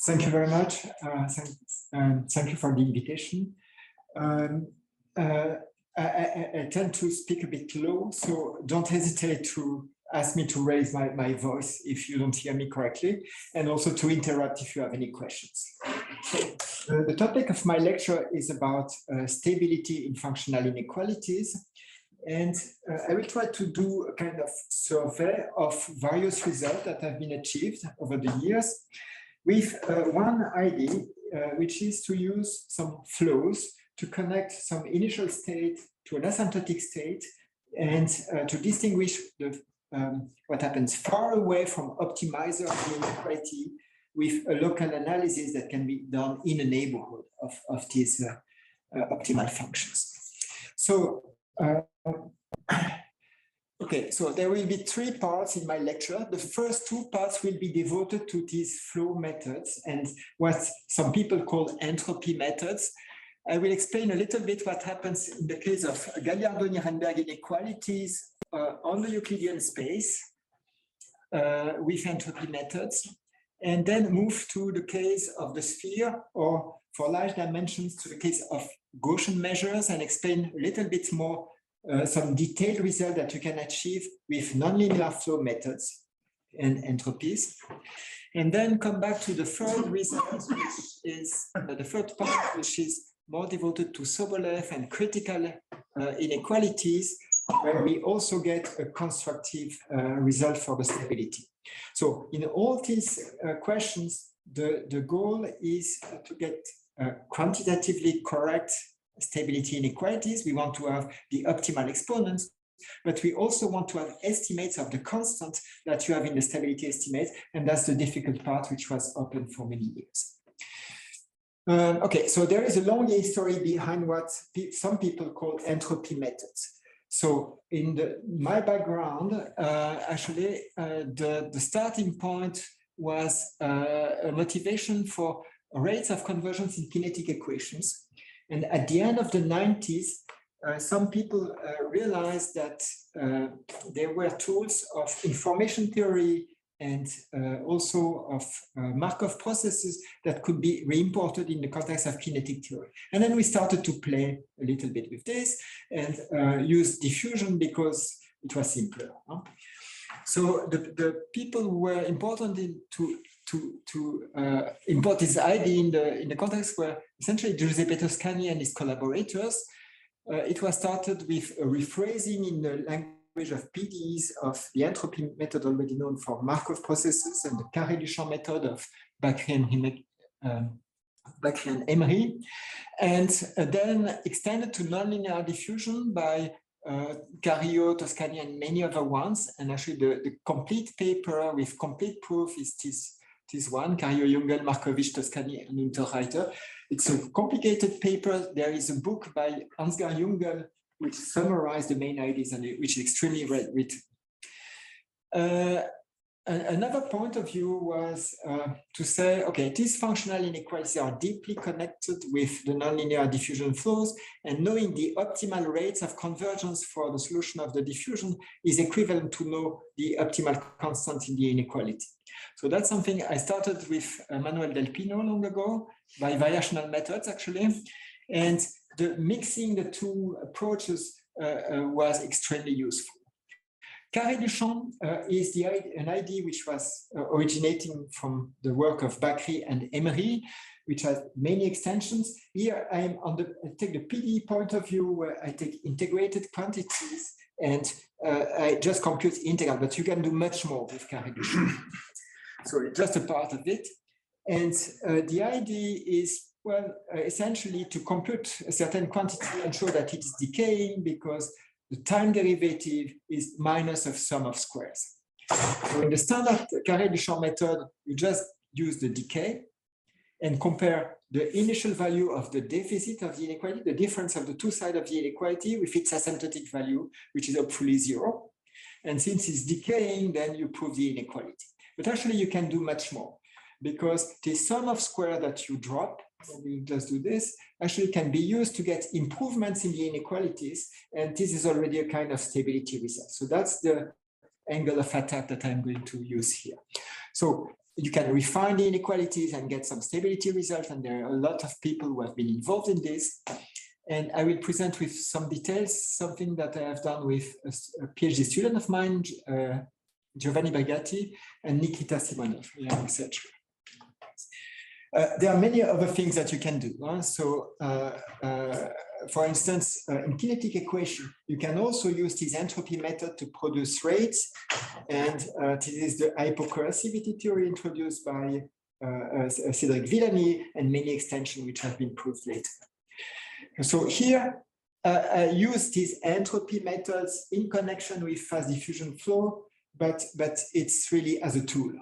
Thank you very much. Thank you for the invitation. I tend to speak a bit low, so don't hesitate to ask me to raise my voice if you don't hear me correctly, and also to interrupt if you have any questions. So, the topic of my lecture is about stability in functional inequalities. And I will try to do a kind of survey of various results that have been achieved over the years with one idea, which is to use some flows to connect some initial state to an asymptotic state and to distinguish the, what happens far away from optimizer of the inequality with a local analysis that can be done in a neighborhood of these optimal functions. So, okay, so there will be 3 parts in my lecture. The first 2 parts will be devoted to these flow methods and what some people call entropy methods. I will explain a little bit what happens in the case of Gagliardo-Nirenberg inequalities on the Euclidean space with entropy methods, and then move to the case of the sphere, or for large dimensions to the case of Gaussian measures, and explain a little bit more some detailed result that you can achieve with nonlinear flow methods and entropies. And then come back to the third result, which is the third part, which is more devoted to Sobolev and critical inequalities, where we also get a constructive result for the stability. So in all these questions, the goal is to get quantitatively correct stability inequalities. We want to have the optimal exponents, but we also want to have estimates of the constant that you have in the stability estimate, and that's the difficult part, which was open for many years. Okay, so there is a long history behind what some people call entropy methods. So in my background, actually, the starting point was a motivation for rates of convergence in kinetic equations. And at the end of the 90s, some people realized that there were tools of information theory and also of Markov processes that could be reimported in the context of kinetic theory. And then we started to play a little bit with this and use diffusion because it was simpler. Huh? So the people who were important to import this idea in the context were essentially Giuseppe Toscani and his collaborators. It was started with a rephrasing in the language of PDEs of the entropy method already known for Markov processes and the carré du champ method of Bakri and Emery, and then extended to nonlinear diffusion by Cario, Toscani, and many other ones. And actually the complete paper with complete proof is this one, Cario, Jungel, Markovic, Toscani, and Unterreiter. It's a complicated paper. There is a book by Ansgar Jungel which summarized the main ideas and which is extremely written. Another point of view was to say, okay, these functional inequalities are deeply connected with the nonlinear diffusion flows, and knowing the optimal rates of convergence for the solution of the diffusion is equivalent to know the optimal constant in the inequality. So that's something I started with Manuel Del Pino long ago by variational methods, actually. And mixing the 2 approaches was extremely useful. Carré du champ is an idea which was originating from the work of Bakri and Emery, which has many extensions. Here I take the PDE point of view, where I take integrated quantities and I just compute integral, but you can do much more with Carré du champ. So it's just a part of it. And the idea is, well, essentially to compute a certain quantity and show that it is decaying because the time derivative is minus of sum of squares. So in the standard carré du champ method, you just use the decay and compare the initial value of the deficit of the inequality, the difference of the 2 sides of the inequality with its asymptotic value, which is hopefully 0. And since it's decaying, then you prove the inequality. But actually you can do much more, because the sum of square that you drop, we just do this, actually can be used to get improvements in the inequalities, and this is already a kind of stability result. So that's the angle of attack that I'm going to use here. So you can refine the inequalities and get some stability results. And there are a lot of people who have been involved in this. And I will present with some details, something that I have done with a PhD student of mine, Giovanni Brigatti, and Nikita Simonov, researcher. There are many other things that you can do. For instance, in kinetic equation, you can also use this entropy method to produce rates. And this is the hypocorrosivity theory introduced by Cédric Villani and many extensions which have been proved later. So here, I use these entropy methods in connection with fast diffusion flow, but it's really as a tool.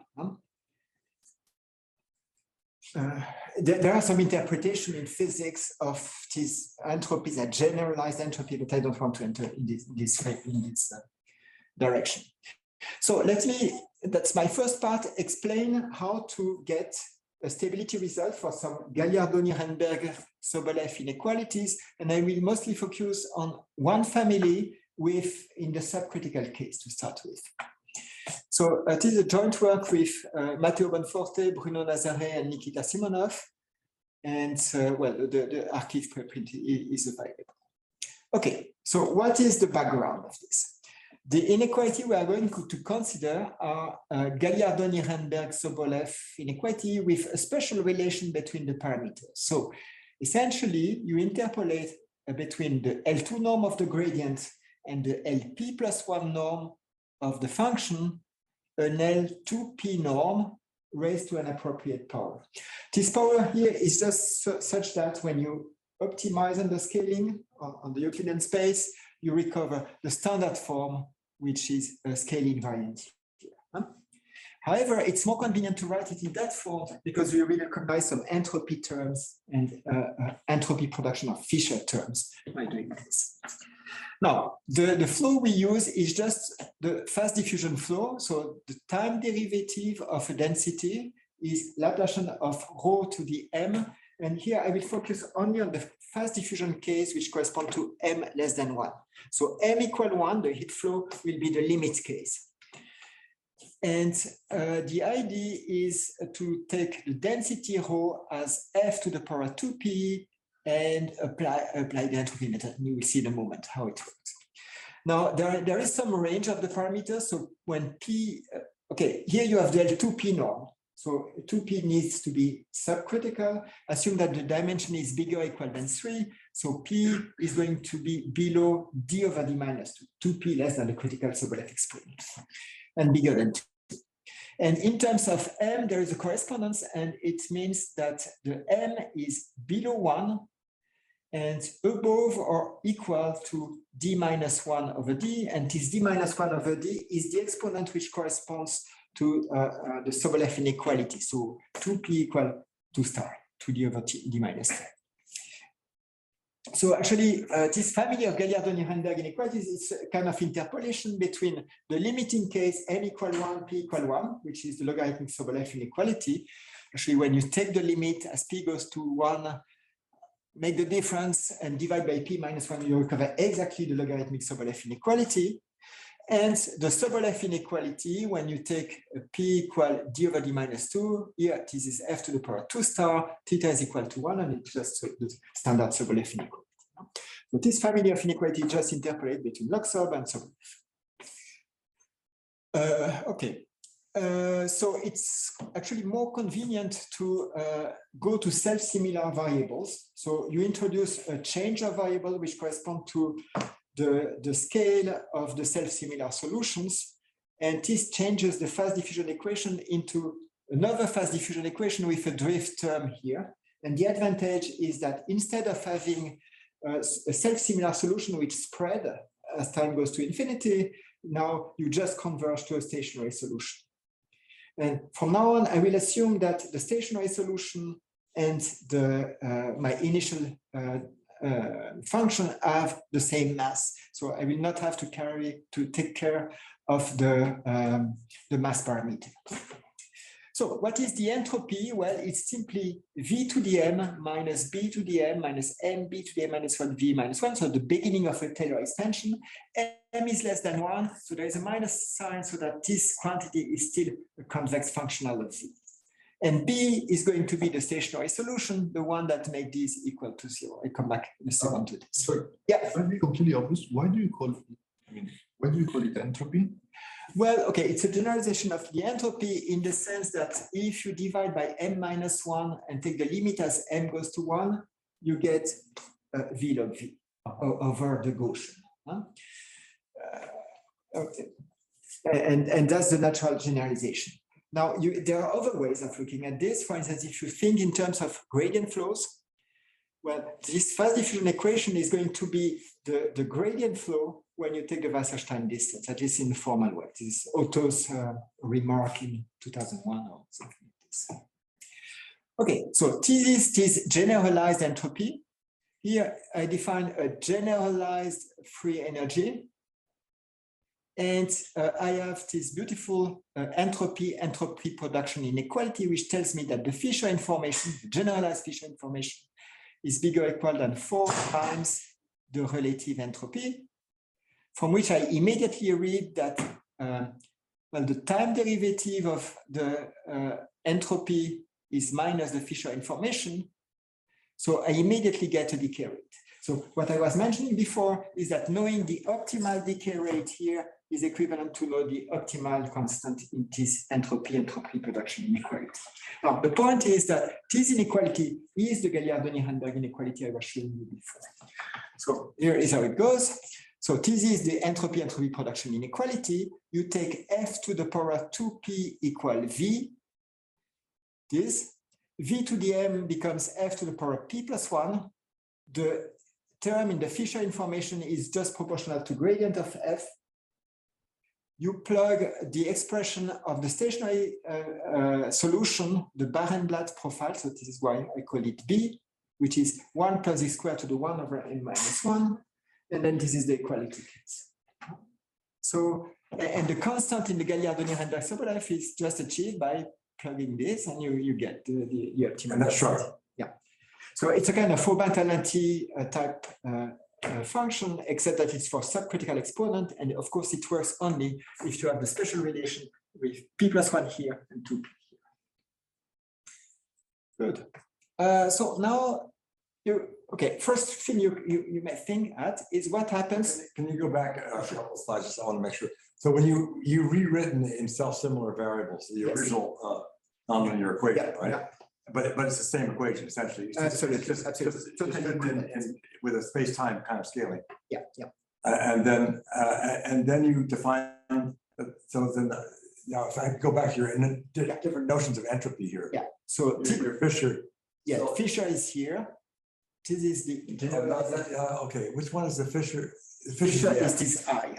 There are some interpretation in physics of these entropies, a generalized entropy, but I don't want to enter in this direction. So let me, that's my first part, explain how to get a stability result for some Gagliardo-Nirenberg-Sobolev inequalities, and I will mostly focus on one family in the subcritical case to start with. So it is a joint work with Matteo Bonforte, Bruno Nazare, and Nikita Simonov. And well, the archive preprint is available. Okay, so what is the background of this? The inequality we are going to consider are Gagliardo-Nirenberg-Sobolev inequality with a special relation between the parameters. So essentially, you interpolate between the L2 norm of the gradient and the LP plus 1 norm of the function, an L2P norm raised to an appropriate power. This power here is just such that when you optimize on the scaling on the Euclidean space, you recover the standard form, which is a scaling invariant here. However, it's more convenient to write it in that form because we will recognize some entropy terms and entropy production of Fisher terms by doing this. Now, the flow we use is just the fast diffusion flow. So the time derivative of a density is Laplacian of rho to the m. And here I will focus only on the fast diffusion case, which corresponds to m less than 1. So m equal 1, the heat flow, will be the limit case. And the idea is to take the density rho as f to the power 2p and apply the entropy method. You will see in a moment how it works. Now, there is some range of the parameters. So when p, okay, here you have the L2p norm. So 2p needs to be subcritical. Assume that the dimension is bigger or equal than 3. So p is going to be below d over d minus 2, 2p less than the critical Sobolev exponent, and bigger than 2. And in terms of m, there is a correspondence, and it means that the m is below 1 and above or equal to d minus 1 over d. And this d minus 1 over d is the exponent which corresponds to the Sobolev inequality. So 2p equal 2 star, 2d over d minus 10. So actually, this family of Gagliardo-Nirenberg inequalities is a kind of interpolation between the limiting case m equal 1, p equal 1, which is the logarithmic Sobolev inequality. Actually, when you take the limit as p goes to 1, make the difference and divide by p minus 1, you recover exactly the logarithmic Sobolev inequality. And the Sobolev inequality, when you take p equal d over d minus 2, here this is f to the power 2 star, theta is equal to 1, and it's just the standard Sobolev inequality. So this family of inequality just interpolate between log Sob and Sobolev. Okay. So it's actually more convenient to go to self-similar variables. So you introduce a change of variable which correspond to the scale of the self-similar solutions, and this changes the fast diffusion equation into another fast diffusion equation with a drift term here. And the advantage is that instead of having a self-similar solution which spread as time goes to infinity, now you just converge to a stationary solution. And from now on, I will assume that the stationary solution and my initial function have the same mass. So I will not have to take care of the mass parameter. So what is the entropy? Well, it's simply v to the m minus b to the m minus mb to the m minus 1 v minus 1. So the beginning of a Taylor extension. M is less than 1, so there is a minus sign so that this quantity is still a convex functional of v. And B is going to be the stationary solution, the one that makes this equal to 0. I'll come back in a second to this. Sorry. Yeah. I'll be completely obvious. Why do you call it entropy? Well, okay, it's a generalization of the entropy in the sense that if you divide by m-1 and take the limit as m goes to 1, you get V log V over the Gaussian. Huh? Okay. And that's the natural generalization. Now, there are other ways of looking at this. For instance, if you think in terms of gradient flows, well, this fast diffusion equation is going to be the gradient flow when you take the Wasserstein distance, at least in the formal way. This is Otto's remark in 2001 or something like this. Okay, so this is generalized entropy. Here, I define a generalized free energy. And I have this beautiful entropy production inequality, which tells me that the Fisher information, the generalized Fisher information, is bigger or equal than 4 times the relative entropy, from which I immediately read that well, the time derivative of the entropy is minus the Fisher information. So I immediately get a decay rate. So what I was mentioning before is that knowing the optimal decay rate here is equivalent to know the optimal constant in this entropy production inequality. Now, the point is that this inequality is the Gagliardo-Nirenberg inequality I was showing you before. So here is how it goes. So this is the entropy production inequality. You take f to the power 2p equal v. This v to the m becomes f to the power p plus 1. The term in the Fisher information is just proportional to gradient of f. You plug the expression of the stationary solution, the Barenblatt profile, so this is why I call it B, which is 1 plus x squared to the 1 over n minus 1, and then this is the equality case. So, and the constant in the Gagliardo-Nirenberg-Sobolev is just achieved by plugging this, and you get the optimal. And that's right. Yeah. So it's a kind of Fauban-Talenti type function, except that it's for subcritical exponent, and of course it works only if you have the special relation with p plus 1 here and 2p here. Good. So now okay, first thing you may think at is what happens. Can you go back a couple slides? Just I want to make sure. So when you rewritten in self-similar variables, the original nonlinear equation, right? Yeah. But it's the same equation essentially. Absolutely, just with a space-time kind of scaling. Yeah, yeah. And then you define. So then now, if I go back here and different notions of entropy here. Yeah. So your Fisher. Yeah, so, Fisher is here. This is the. Okay, which one is the Fisher? The Fisher is this I.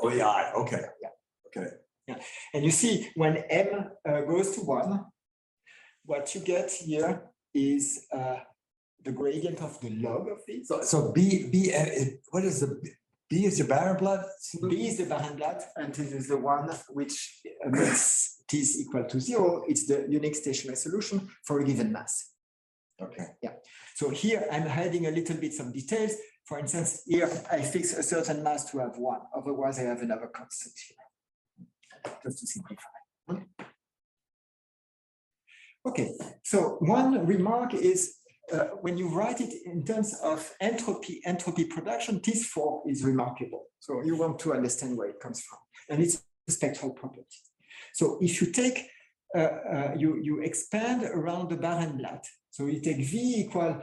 Oh, the I. Okay. Yeah. Okay. Yeah, and you see when m goes to 1. What you get here is the gradient of the log of it. So B, what is the B is your Barenblatt? B is the Barenblatt, and this is the one which makes t equal to 0. It's the unique stationary solution for a given mass. Okay. Yeah. So here I'm adding a little bit some details. For instance, here I fix a certain mass to have 1. Otherwise, I have another constant here. Just to simplify. Okay, so one remark is when you write it in terms of entropy production, this 4 is remarkable. So you want to understand where it comes from, and it's a spectral property. So if you take, you expand around the Barenblatt. So you take V equal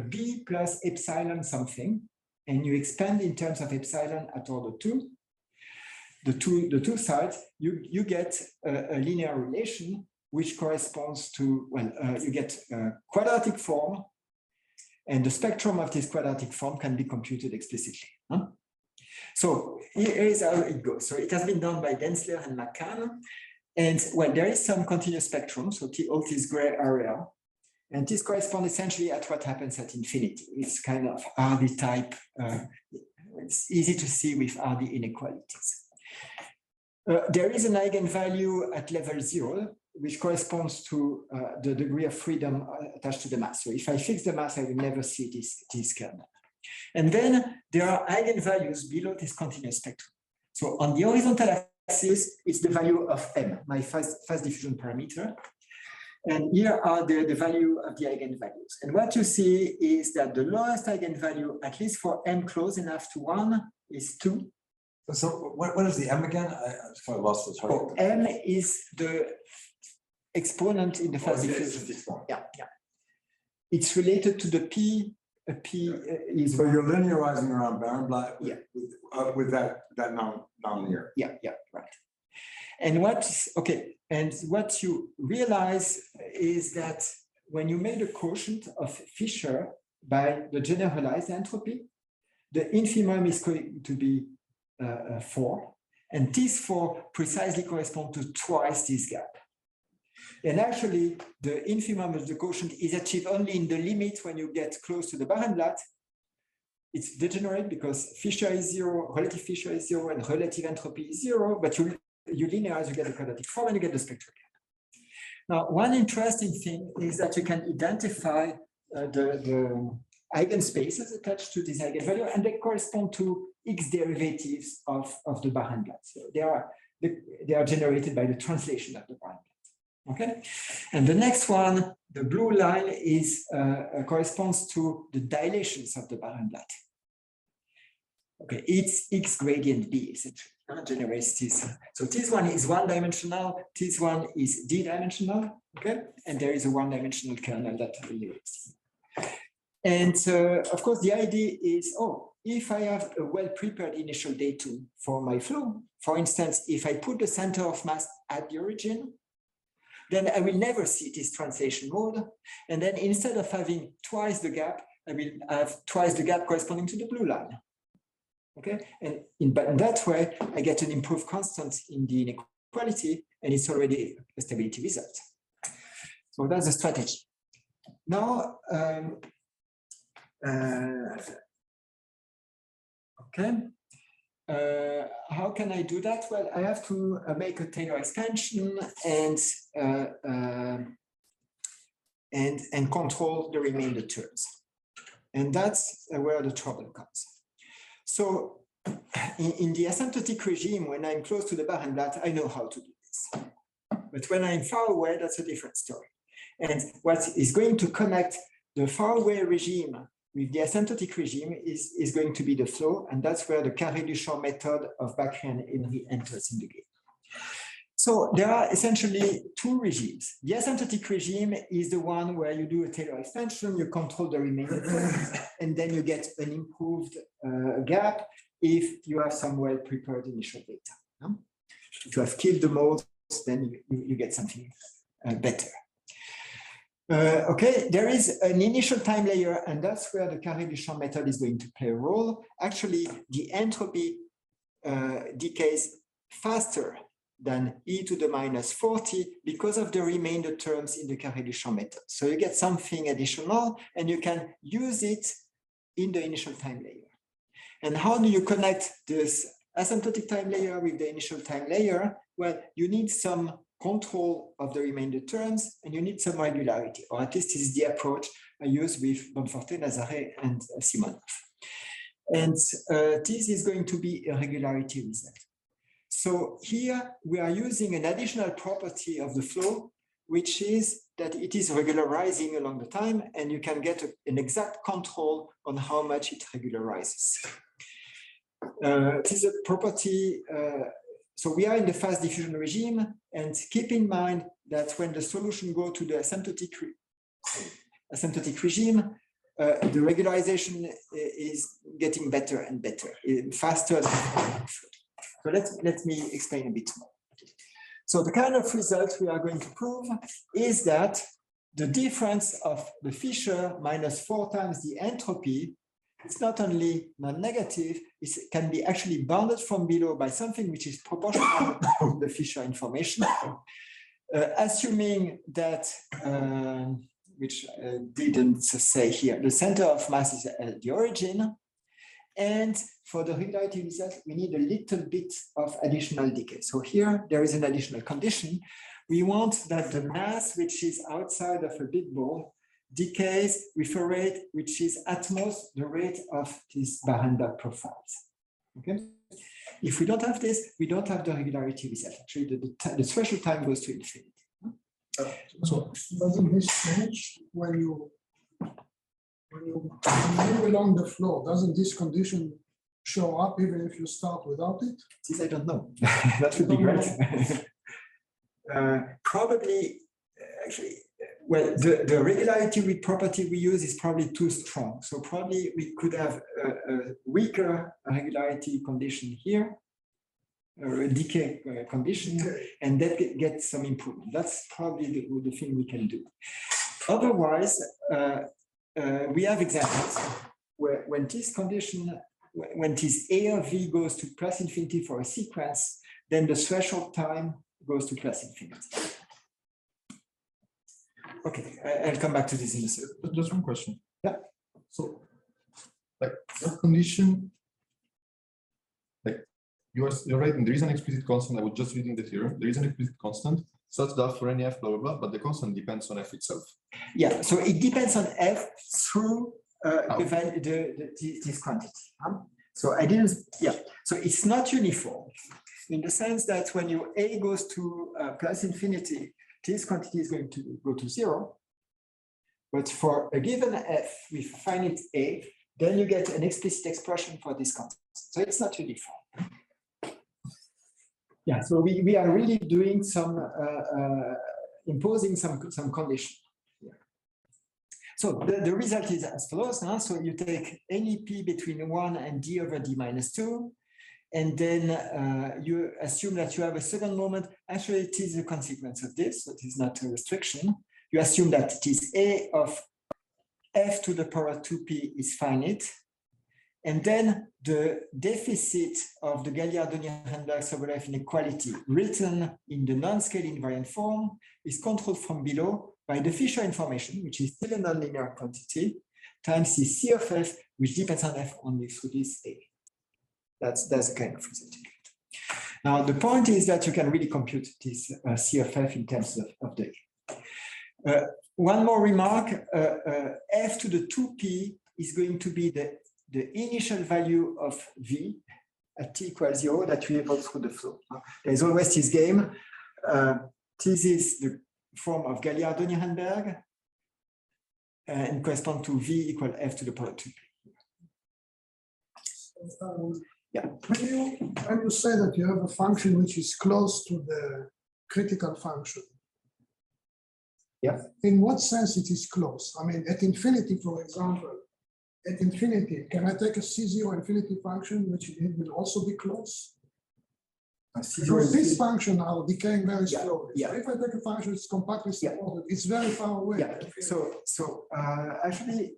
B plus epsilon something, and you expand in terms of epsilon at order 2. The two sides, you get a linear relation which corresponds to, well, you get a quadratic form, and the spectrum of this quadratic form can be computed explicitly. Huh? So here is how it goes. So it has been done by Denzler and McCann, and well, there is some continuous spectrum, so all this gray area, and this corresponds essentially at what happens at infinity. It's kind of RD type. It's easy to see with RD inequalities. There is an eigenvalue at level 0, which corresponds to the degree of freedom attached to the mass. So if I fix the mass, I will never see this kernel. And then there are eigenvalues below this continuous spectrum. So on the horizontal axis is the value of m, my fast diffusion parameter. And here are the value of the eigenvalues. And what you see is that the lowest eigenvalue, at least for m close enough to 1, is 2. So what is the m again? I lost the target. Oh, m is the exponent in the fast diffusion. Yeah. It's related to the p. P is so you're linearizing around Barenblatt with that nonlinear. Yeah, right. And what you realize is that when you made a quotient of Fisher by the generalized entropy, the infimum is going to be 4, and these 4 precisely correspond to twice this gap. And actually, the infimum of the quotient is achieved only in the limit when you get close to the Barenblatt. It's degenerate because Fisher is 0, relative Fisher is 0, and relative entropy is 0, but you linearize, you get the quadratic form, and you get the spectral gap. Now, one interesting thing is that you can identify the eigenspaces attached to this eigenvalue, and they correspond to x derivatives of the Barenblatt. So they are generated by the translation of the Barenblatt. Okay, and the next one, the blue line, is corresponds to the dilations of the Barenblatt. Okay, it's x gradient b essentially generates this. So this one is one-dimensional, this one is d-dimensional. Okay, and there is a one-dimensional kernel that relates. And of course, the idea is, if I have a well-prepared initial datum for my flow, for instance, if I put the center of mass at the origin, then I will never see this translation mode. And then instead of having twice the gap, I will have twice the gap corresponding to the blue line. Okay, and in that way, I get an improved constant in the inequality, and it's already a stability result. So that's the strategy. Now, how can I do that? Well, I have to make a Taylor expansion and control the remainder terms. And that's where the trouble comes. So in the asymptotic regime, when I'm close to the Barenblatt, I know how to do this. But when I'm far away, that's a different story. And what is going to connect the far away regime with the asymptotic regime is going to be the flow, and that's where the Carré-Duchamp method of Bakri and Henry enters in the game. So there are essentially two regimes. The asymptotic regime is the one where you do a Taylor expansion, you control the remainder terms, and then you get an improved gap if you have some well-prepared initial data. No? If you have killed the modes, then you get something better. Okay, there is an initial time layer, and that's where the Carré-Duchamp method is going to play a role. Actually, the entropy decays faster than e to the minus 40 because of the remainder terms in the Carré-Duchamp method. So you get something additional, and you can use it in the initial time layer. And how do you connect this asymptotic time layer with the initial time layer? Well, you need some control of the remainder terms, and you need some regularity, or at least this is the approach I use with Bonforte, Nazare, and Simonov. And this is going to be a regularity result. So here we are using an additional property of the flow, which is that it is regularizing along the time, and you can get an exact control on how much it regularizes. This is a property. So we are in the fast diffusion regime, and keep in mind that when the solution go to the asymptotic regime, the regularization is getting better and better, faster than before. So let me explain a bit more. So the kind of result we are going to prove is that the difference of the Fisher minus 4 times the entropy, it's not only non-negative, it can be actually bounded from below by something which is proportional to the Fisher information, assuming that, which didn't say here, the center of mass is at the origin. And for the regularity result, we need a little bit of additional decay. So here, there is an additional condition. We want that the mass, which is outside of a big ball, decays with a rate which is at most the rate of these Barenblatt profiles. Okay. If we don't have this, we don't have the regularity result. Actually, the threshold time goes to infinity. So doesn't this change when you move along the flow? Doesn't this condition show up even if you start without it? This I don't know. That would be great. Probably, actually, well, the regularity property we use is probably too strong. So probably we could have a weaker regularity condition here, or a decay condition, and that gets some improvement. That's probably the thing we can do. Otherwise, we have examples where when this condition, when this A of V goes to plus infinity for a sequence, then the threshold time goes to plus infinity. Okay, I'll come back to this in a second. Just one question. Yeah. So, like that condition, like you're writing, there is an explicit constant. I was just reading the theorem. There is an explicit constant such that for any f, blah, blah, blah, but the constant depends on f itself. Yeah, so it depends on f through this quantity. So I didn't, yeah. So it's not uniform in the sense that when your A goes to plus infinity, this quantity is going to go to 0. But for a given f with finite A, then you get an explicit expression for this constant. So it's not uniform. Yeah, so we are really doing some, imposing some condition. Yeah. So the result is as follows. So you take any p between 1 and d over d minus 2. And then you assume that you have a second moment. Actually, it is a consequence of this, so it is not a restriction. You assume that it is A of f to the power 2p is finite. And then the deficit of the Gagliardo-Nirenberg-Sobolev inequality written in the non-scale invariant form is controlled from below by the Fisher information, which is still a nonlinear quantity, times the C of f, which depends on f only through this A. That's a kind of result. Now, the point is that you can really compute this C of f in terms of the A. One more remark, f to the 2p is going to be the initial value of v at t equals 0 that we evolve through the flow. There's always this game. This is the form of Gagliardo-Nirenberg and correspond to v equal f to the power 2p. Yeah. When you say that you have a function which is close to the critical function, yeah, in what sense it is close? I mean, at infinity, for example, at infinity, can I take a C0 infinity function which it will also be close? Because these functions are decaying very slowly. Yeah. So if I take a function which is compactly supported, it's very far away. Yeah. So actually,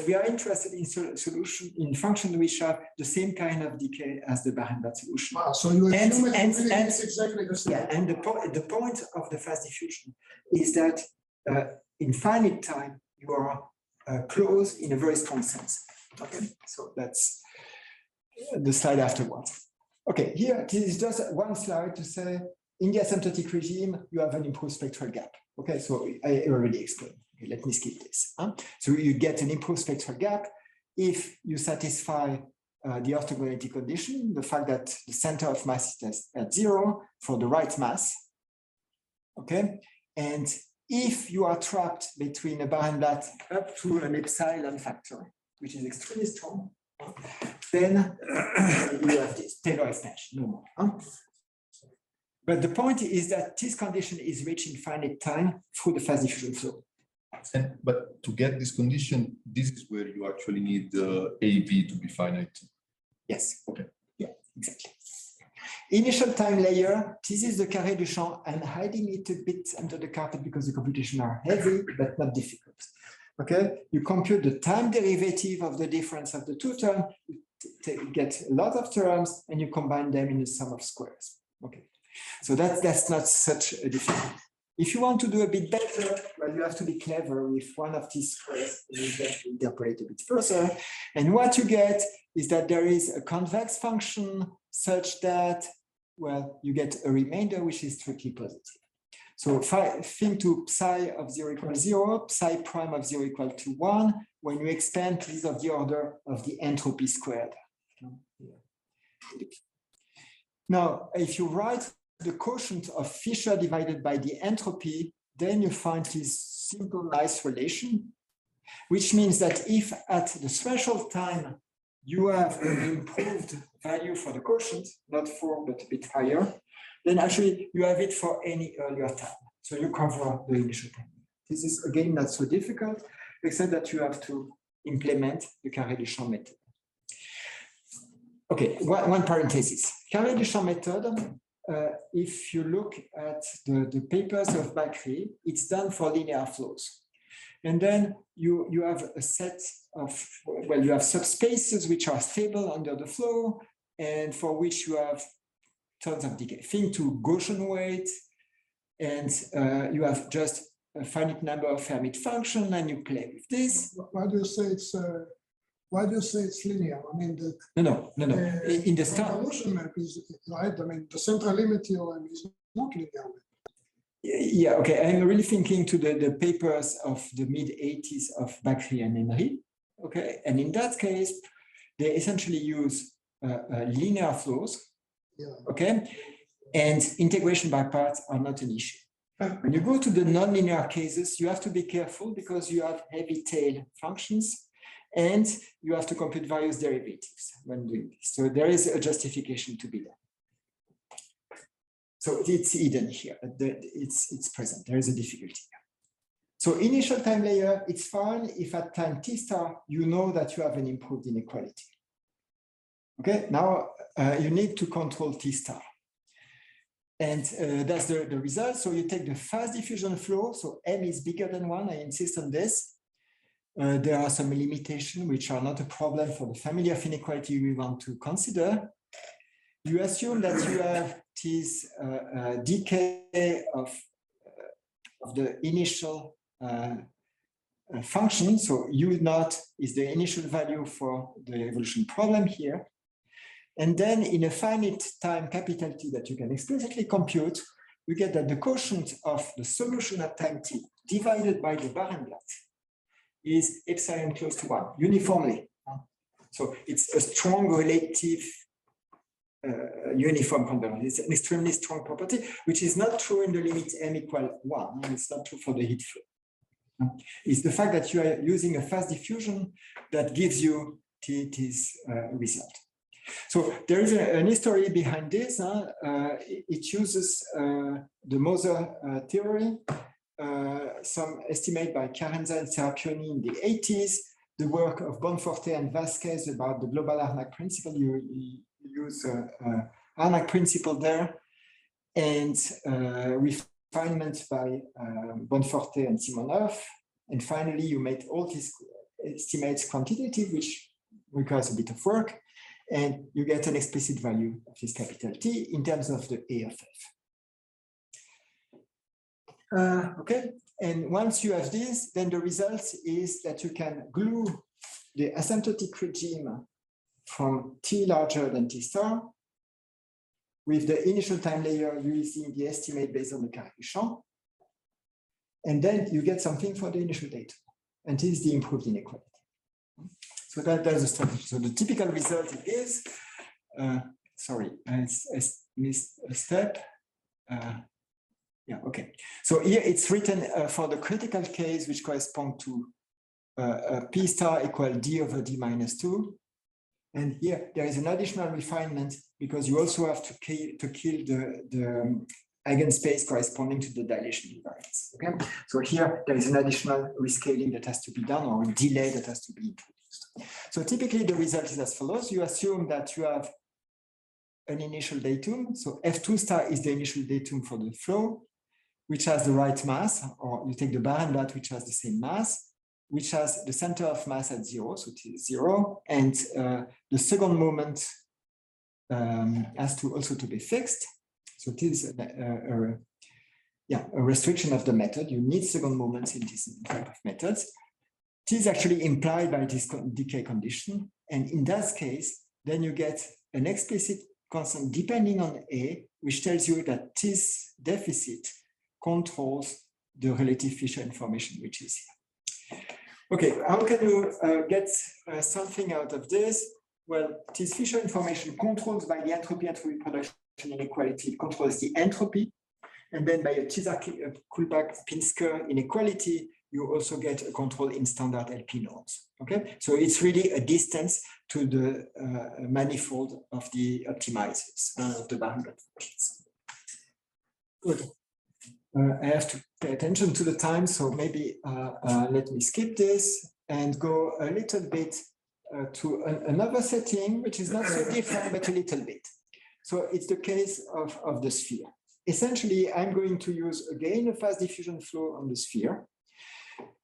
we are interested in solution in functions which have the same kind of decay as the Barenblatt solution. Wow, so you assume it's exactly the same. Yeah, and the point of the fast diffusion is that in finite time you are close in a very strong sense. Okay, so that's the slide afterwards. Okay, here this is just one slide to say in the asymptotic regime you have an improved spectral gap. Okay, so I already explained. Okay, let me skip this. So you get an improved spectral gap if you satisfy the orthogonality condition, the fact that the center of mass is at 0 for the right mass. Okay, and if you are trapped between a Barenblatt up to an epsilon factor, which is extremely strong, then you have this Taylor expansion, no more. But the point is that this condition is reached in finite time through the fast diffusion flow. But to get this condition, this is where you actually need the AB to be finite. Yes. Okay. Yeah, exactly. Initial time layer, this is the carré du champ. I'm hiding it a bit under the carpet because the computations are heavy, but not difficult. Okay, you compute the time derivative of the difference of the two terms, you get a lot of terms, and you combine them in the sum of squares. Okay, so that's not such a difficult. If you want to do a bit better, well, you have to be clever with one of these squares, and you have to interpolate a bit further. And what you get is that there is a convex function such that, well, you get a remainder which is strictly positive. So think to psi of 0 equals 0, psi prime of 0 equal to 1. When you expand, please of the order of the entropy squared. Now, if you write the quotient of Fisher divided by the entropy, then you find this simple, nice relation, which means that if at the threshold time you have an improved value for the quotient, not 4, but a bit higher, then actually you have it for any earlier time. So you cover the initial time. This is, again, not so difficult, except that you have to implement the Carré-Deschamps method. Okay, one parenthesis. Carré-Deschamps method, if you look at the papers of Bakri, it's done for linear flows. And then you have a set of, well, you have subspaces which are stable under the flow and for which you have tons of decay. Think to Gaussian weight, and you have just a finite number of Fermi function, and you play with this. Why do you say it's linear? I mean, No. In the start, convolution map is right. I mean, the central limit theorem is not linear. Yeah, okay. I'm really thinking to the papers of the mid-80s of Bakri and Emery. Okay, and in that case, they essentially use linear flows. Yeah. Okay, and integration by parts are not an issue. When you go to the nonlinear cases, you have to be careful because you have heavy tail functions and you have to compute various derivatives when doing this. So there is a justification to be done. So it's hidden here. It's present. There is a difficulty. So initial time layer, it's fine if at time t star, you know that you have an improved inequality. Okay, now you need to control t star. And that's the result. So you take the fast diffusion flow. So M is bigger than 1. I insist on this. There are some limitations which are not a problem for the family of inequality we want to consider. You assume that you have this decay of the initial function. So U0 is the initial value for the evolution problem here. And then in a finite time capital T that you can explicitly compute, we get that the quotient of the solution at time t divided by the Barenblatt is epsilon close to 1 uniformly. So it's a strong relative uniform convergence. It's an extremely strong property, which is not true in the limit m equal 1. It's not true for the heat flow. It's the fact that you are using a fast diffusion that gives you this result. So there is an history behind this. It uses the Moser theory, some estimate by Carenza and Serracchioni in the 80s, the work of Bonforte and Vasquez about the global Harnack principle. You use Harnack principle there, and refinement by Bonforte and Simonov. And finally, you make all these estimates quantitative, which requires a bit of work. And you get an explicit value of this capital T in terms of the A of F. Okay, and once you have this, then the result is that you can glue the asymptotic regime from T larger than T star with the initial time layer using the estimate based on the Carré-Deschamps. And then you get something for the initial data. And this is the improved inequality. So that's the strategy. So the typical result is, sorry, I missed a step. Yeah, okay. So here it's written for the critical case, which correspond to P star equal D over D minus 2. And here there is an additional refinement because you also have to kill the eigenspace corresponding to the dilation invariance. Okay, so here there is an additional rescaling that has to be done or a delay that has to be introduced. So typically the result is as follows. You assume that you have an initial datum. So F2 star is the initial datum for the flow, which has the right mass, or you take the Barenblatt, which has the same mass, which has the center of mass at 0, so T is 0, and the second moment has to also to be fixed. So it is a restriction of the method. You need second moments in this type of methods. It is actually implied by this decay condition. And in that case, then you get an explicit constant depending on A, which tells you that this deficit controls the relative Fisher information, which is here. Okay, how can you get something out of this? Well, this Fisher information controlled by the entropy production inequality, it controls the entropy. And then by a Tisza-Kullback-Pinsker inequality, you also get a control in standard LP norms. Okay, so it's really a distance to the manifold of the optimizers of the boundary functions. Good. I have to pay attention to the time, so maybe let me skip this and go a little bit to another setting, which is not so different, but a little bit. So it's the case of the sphere. Essentially, I'm going to use again a fast diffusion flow on the sphere.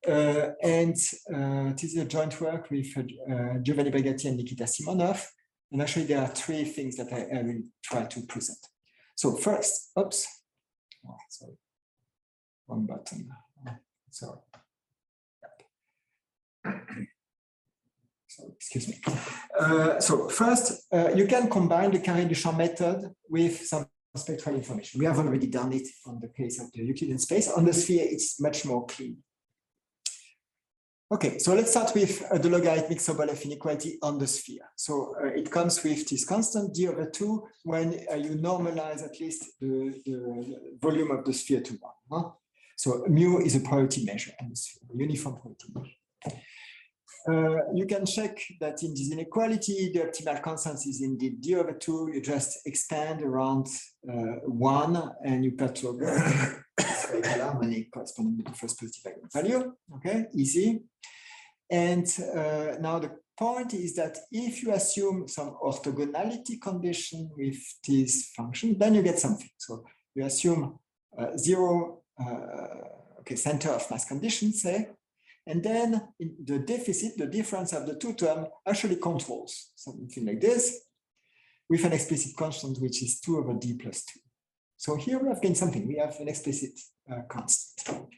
It is a joint work with Giovanni Brigatti and Nikita Simonov. And actually, there are three things that I will try to present. So first, oops, oh, sorry, wrong button. Sorry. So excuse me. So first, you can combine the Carré-Duchamp method with some spectral information. We have already done it on the case of the Euclidean space. On the sphere, it's much more clean. Okay, so let's start with the logarithmic-Sobolev inequality on the sphere. So it comes with this constant d/2 when you normalize at least the volume of the sphere to 1. Huh? So mu is a priority measure on the sphere, a uniform priority measure. You can check that in this inequality, the optimal constant is indeed d/2. You just expand around 1 and you perturb the harmonic corresponding to the first positive eigenvalue. Okay, easy. And now the point is that if you assume some orthogonality condition with this function, then you get something. So you assume 0 center of mass condition, say, and then the deficit, the difference of the two terms, actually controls something like this with an explicit constant, which is 2/d+2. So here we have gained something. We have an explicit constant.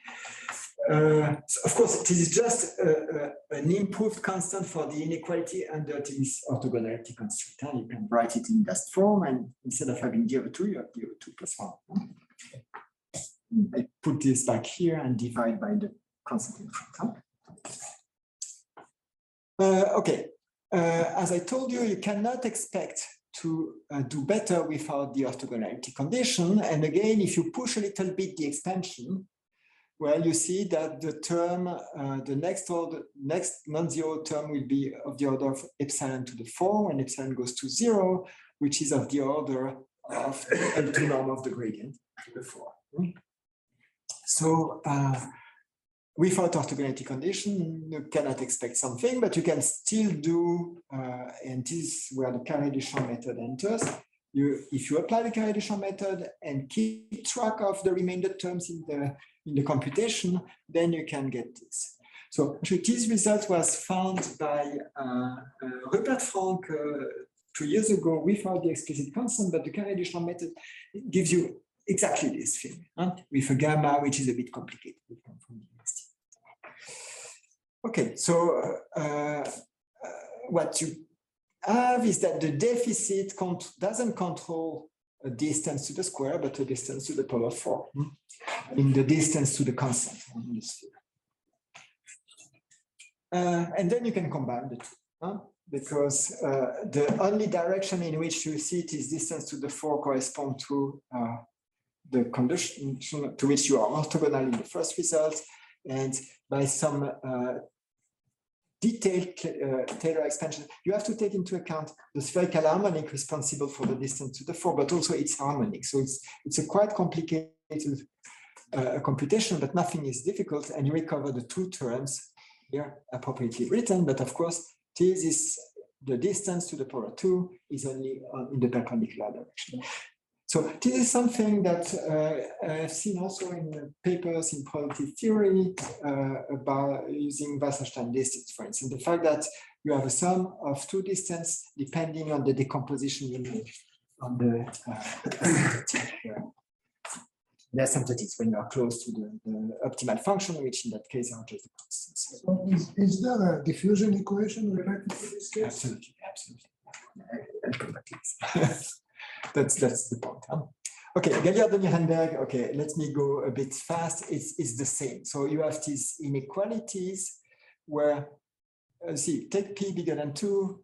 Of course, this is just an improved constant for the inequality under this orthogonality constraint. You can write it in that form, and instead of having d/2, you have d/2 plus 1. I put this back here and divide by the constant in front. Okay, as I told you, you cannot expect to do better without the orthogonality condition. And again, if you push a little bit the expansion, well, you see that the term, the next non-zero term will be of the order of epsilon to the 4 when epsilon goes to 0, which is of the order of the L2 norm of the gradient to the 4. So without orthogonality condition, you cannot expect something, but you can still do, and this is where the Carré-Duchamp method enters. If you apply the Carré-Duchamp method and keep track of the remainder terms in the computation, then you can get this. So actually, this result was found by Rupert Frank 2 years ago without the explicit constant, but the Carré-Duchamp method gives you exactly this thing, with a gamma, which is a bit complicated. Okay, so what you have is that the deficit doesn't control a distance to the square, but a distance to the power 4, in the distance to the constant in the sphere. And then you can combine the two, because the only direction in which you see this distance to the 4 correspond to the condition to which you are orthogonal in the first result, and by some detailed Taylor expansion, you have to take into account the spherical harmonic responsible for the distance to the 4, but also its harmonic. So it's a quite complicated computation, but nothing is difficult, and you recover the two terms here appropriately written. But of course, this is the distance to the power 2 is only in the perpendicular direction. So this is something that I've seen also in papers in productive theory about using Wasserstein distance, for instance. The fact that you have a sum of two distance depending on the decomposition you make on the asymptotics when you are close to the optimal function, which in that case are just the constants. So is there a diffusion equation related to this case? Absolutely, absolutely. I'll come back to this. That's the point. Okay, Gagliardo-Nirenberg. Okay, let me go a bit fast. It's the same. So you have these inequalities where, see, take p bigger than 2.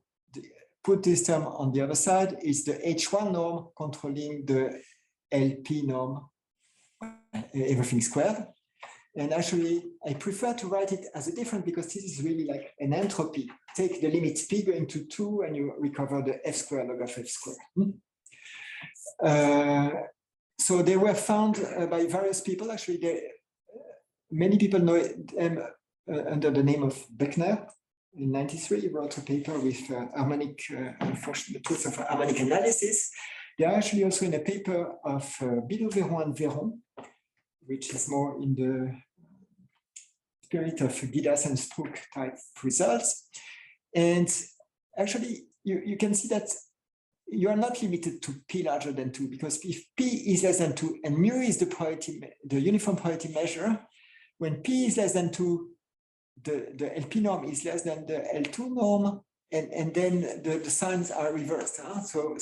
put this term on the other side, it's the H1 norm controlling the LP norm, everything squared. And actually, I prefer to write it as a different because this is really like an entropy. Take the limit p going to 2 and you recover the f squared log of f squared. So they were found by various people. Actually, many people know them under the name of Beckner. In '93, he wrote a paper with harmonic function, the tools of harmonic analysis. They are actually also in a paper of Billaud-Véron and Véron, which is more in the spirit of Gidas and Strouk type results. And actually, you can see that you are not limited to p larger than 2, because if p is less than 2 and mu is the uniform priority measure, when p is less than 2, the LP norm is less than the L2 norm, and then the signs are reversed. So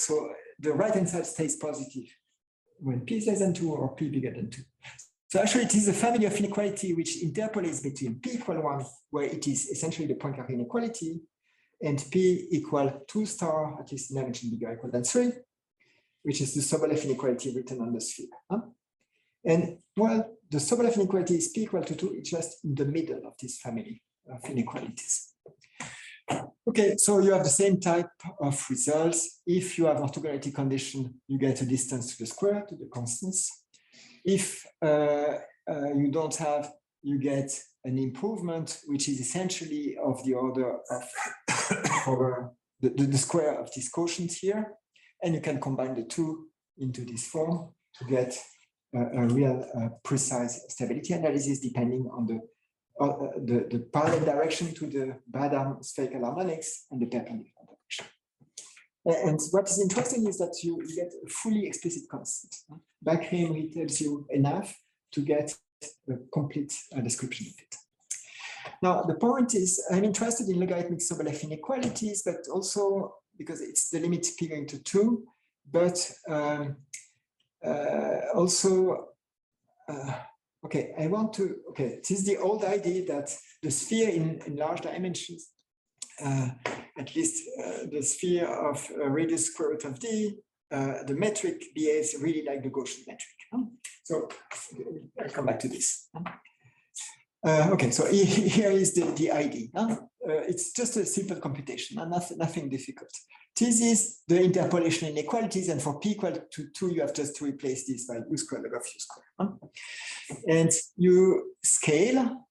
the right-hand side stays positive when p is less than 2 or p bigger than 2. So actually, it is a family of inequality which interpolates between p equal 1, where it is essentially the Poincare inequality, and p equal 2 star, at least dimension bigger or equal than 3, which is the Sobolev inequality written on the sphere. And well, the Sobolev inequality is p equal to 2, it's just in the middle of this family of inequalities. Okay, so you have the same type of results. If you have orthogonality condition, you get a distance to the square, to the constants. If you don't have, you get an improvement, which is essentially of the order of over the square of this quotient here. And you can combine the two into this form to get a real precise stability analysis depending on the parallel direction to the bad spherical harmonics and the perpendicular direction. And what is interesting is that you get a fully explicit constant. Back-Henry tells you enough to get a complete description of it. Now, the point is, I'm interested in logarithmic Sobolev inequalities, but also because it's the limit p going to 2, but okay, I want to, okay, this is the old idea that the sphere in large dimensions, at least the sphere of radius square root of d, the metric behaves really like the Gaussian metric. So I'll come back to this. Okay, so here is the idea. It's just a simple computation, nothing difficult. This is the interpolation inequalities, and for p equal to 2, you have just to replace this by u squared log of u squared. And you scale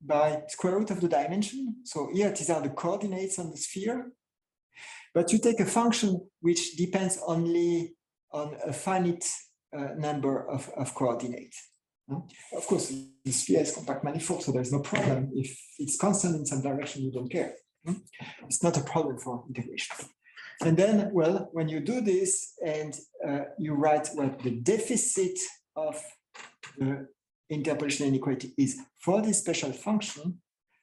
by square root of the dimension. So here, these are the coordinates on the sphere. But you take a function which depends only on a finite number of coordinates. Of course, the sphere is compact manifold, so there's no problem. If it's constant in some direction, you don't care. It's not a problem for integration. And then, well, when you do this and you write what the deficit of the interpolation inequality is for this special function,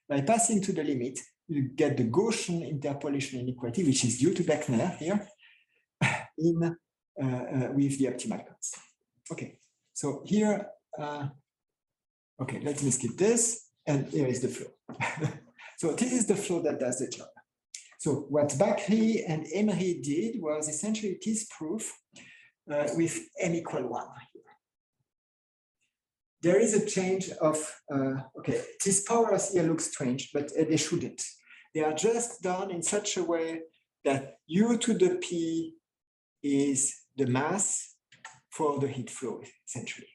by passing to the limit, you get the Gaussian interpolation inequality, which is due to Beckner here, in with the optimal constant. Okay, so here, okay, let me skip this, and here is the flow. So this is the flow that does the job. So what Bakri and Emery did was essentially this proof with m equal 1 here. There is a change of, okay, these powers here look strange, but they shouldn't. They are just done in such a way that u to the p is the mass for the heat flow, essentially.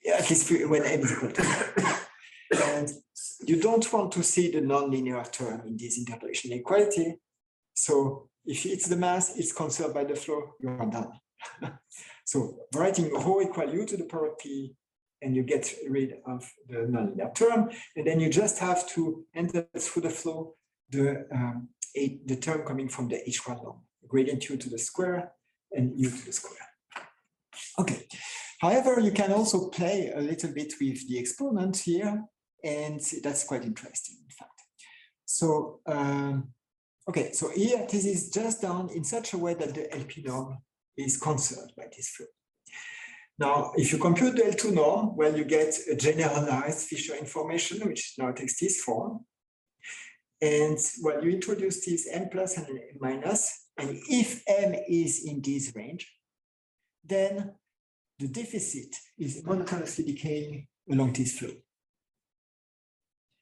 Yeah, at least when m is equal to 1. And you don't want to see the nonlinear term in this interpolation inequality. So if it's the mass, it's conserved by the flow, you are done. So writing rho equal u to the power p, and you get rid of the nonlinear term. And then you just have to enter through the flow the term coming from the H1 norm, gradient u to the square and u to the square. Okay. However, you can also play a little bit with the exponent here, and that's quite interesting, in fact. So, okay, so here this is just done in such a way that the LP norm is conserved by this flow. Now, if you compute the L2 norm, well, you get a generalized Fisher information, which now takes this form. And well, you introduce this n plus and n minus, And if M is in this range, then the deficit is monotonously decaying along this flow.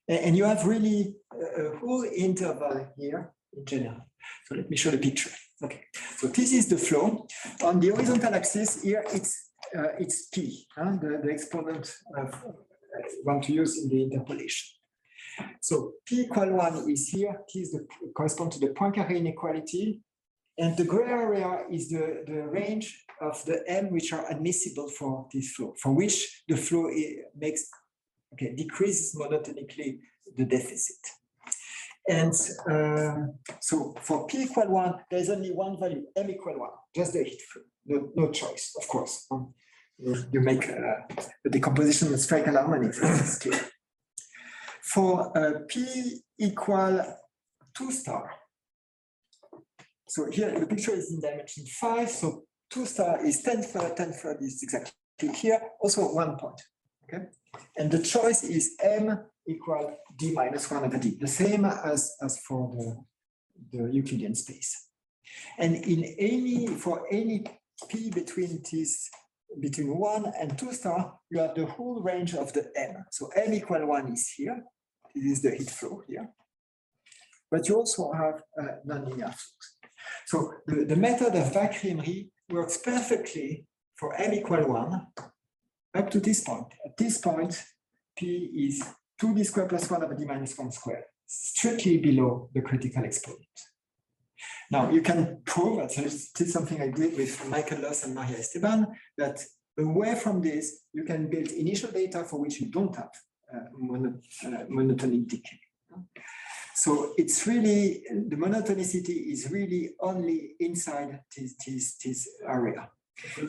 And you have really a whole interval here in general. So let me show the picture. Okay, so this is the flow. On the horizontal axis here, it's P, the exponent of want to use in the interpolation. So P equal 1 is here. This corresponds to the Poincaré inequality. And the gray area is the range of the M which are admissible for this flow, for which the flow decreases monotonically the deficit. And so for P equal 1, there's only one value, M equal 1, just the heat flow, no choice, of course. You make the decomposition of spherical harmonics, this is clear. For P equal 2 star, so here the picture is in dimension 5, so 2 star is 10 third is exactly here, also 1 point, okay? And the choice is M equal D minus 1 over D, the same as for the Euclidean space. And for any P between 1 and 2 star, you have the whole range of the M. So M equal 1 is here, this is the heat flow here. But you also have nonlinear flux. So the method of Vach-Riemann works perfectly for M equal 1 up to this point. At this point, P is 2d squared plus 1 over d minus 1 squared, strictly below the critical exponent. Now, you can prove, this is something I did with Michael Loss and Maria Esteban, that away from this, you can build initial data for which you don't have monotonic decay. So it's really, the monotonicity is really only inside this area.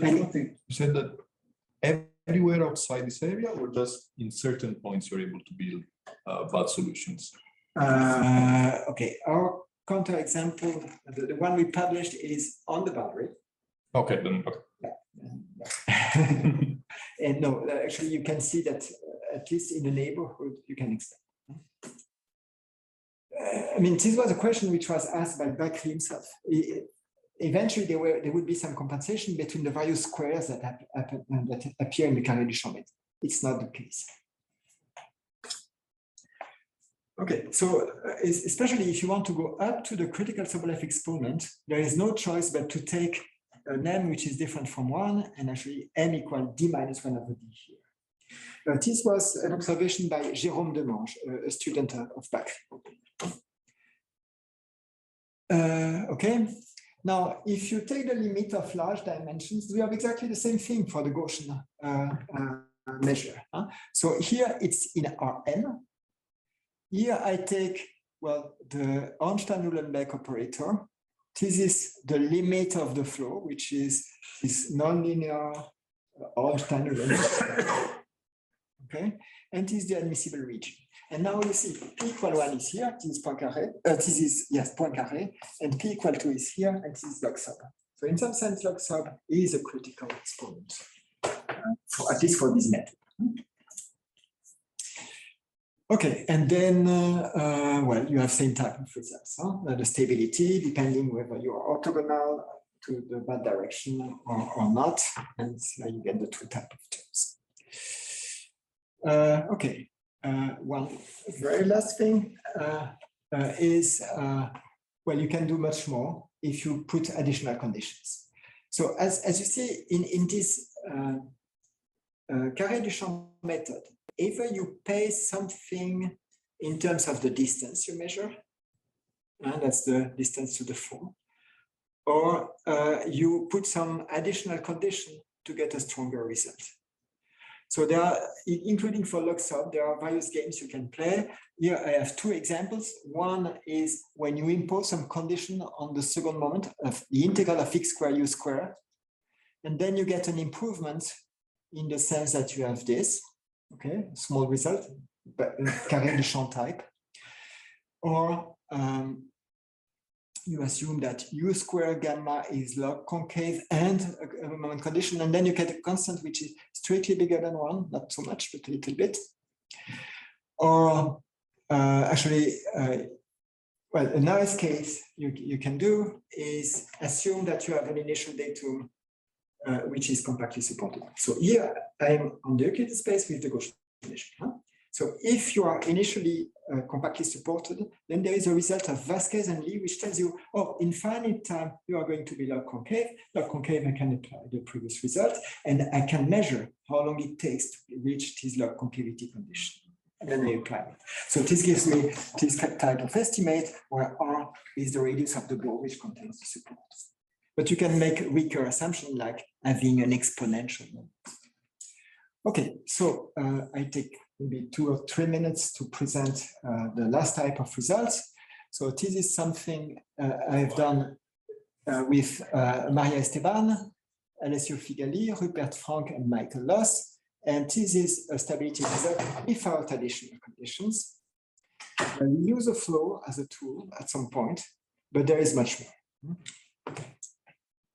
And you said that everywhere outside this area, or just in certain points you're able to build bad solutions? Okay, our counterexample, the one we published is on the boundary. Okay, then. Okay. Yeah. And no, actually, you can see that at least in the neighborhood, you can extend. I mean, this was a question which was asked by Vach himself. Eventually, there would be some compensation between the various squares that appear in the carré du champ method. It's not the case. Okay, so especially if you want to go up to the critical Sobolev exponent, there is no choice but to take an M which is different from 1 and actually M equal D minus 1 over D here. This was an observation by Jérôme Demange, a student of Vach. Okay, now if you take the limit of large dimensions, we have exactly the same thing for the Gaussian measure. So here it's in Rn. Here I take, well, the Ornstein-Uhlenbeck operator. This is the limit of the flow, which is this nonlinear Ornstein-Uhlenbeck. Okay, and this is the admissible region. And now you see P equal 1 is here, this is Poincaré, Poincaré, and P equal 2 is here, and this is log sub. So in some sense, log sub is a critical exponent, at least for this method. Okay, and then, well, you have same type of results. The stability, depending whether you are orthogonal to the bad direction or not, and you get the two types of terms. Okay, one very last thing is, well, you can do much more if you put additional conditions. So as you see in this carré du champ method, either you pay something in terms of the distance you measure, and that's the distance to the phone, or you put some additional condition to get a stronger result. So there are, including for log sub, there are various games you can play. Here I have two examples. One is when you impose some condition on the second moment of the integral of x squared u squared, and then you get an improvement in the sense that you have this, okay, small result, but carré du champ type. Or you assume that u squared gamma is log concave and a moment condition, and then you get a constant which is strictly bigger than 1, not so much, but a little bit. Or actually, Well, a nice case you can do is assume that you have an initial datum which is compactly supported. So here I am on the Euclidean space with the Gaussian relation. Huh? So if you are initially compactly supported, then there is a result of Vasquez and Lee, which tells you, oh, in finite time, you are going to be log concave. Log concave, I can apply the previous result, and I can measure how long it takes to reach this log concavity condition. And then I apply it. So this gives me this type of estimate where R is the radius of the ball which contains the support. But you can make a weaker assumption like having an exponential. Okay, so I take maybe 2 or 3 minutes to present the last type of results. So this is something I've done with Maria Esteban, Alessio Figali, Rupert Frank, and Michael Loss. And this is a stability result without additional conditions. We use a flow as a tool at some point, but there is much more.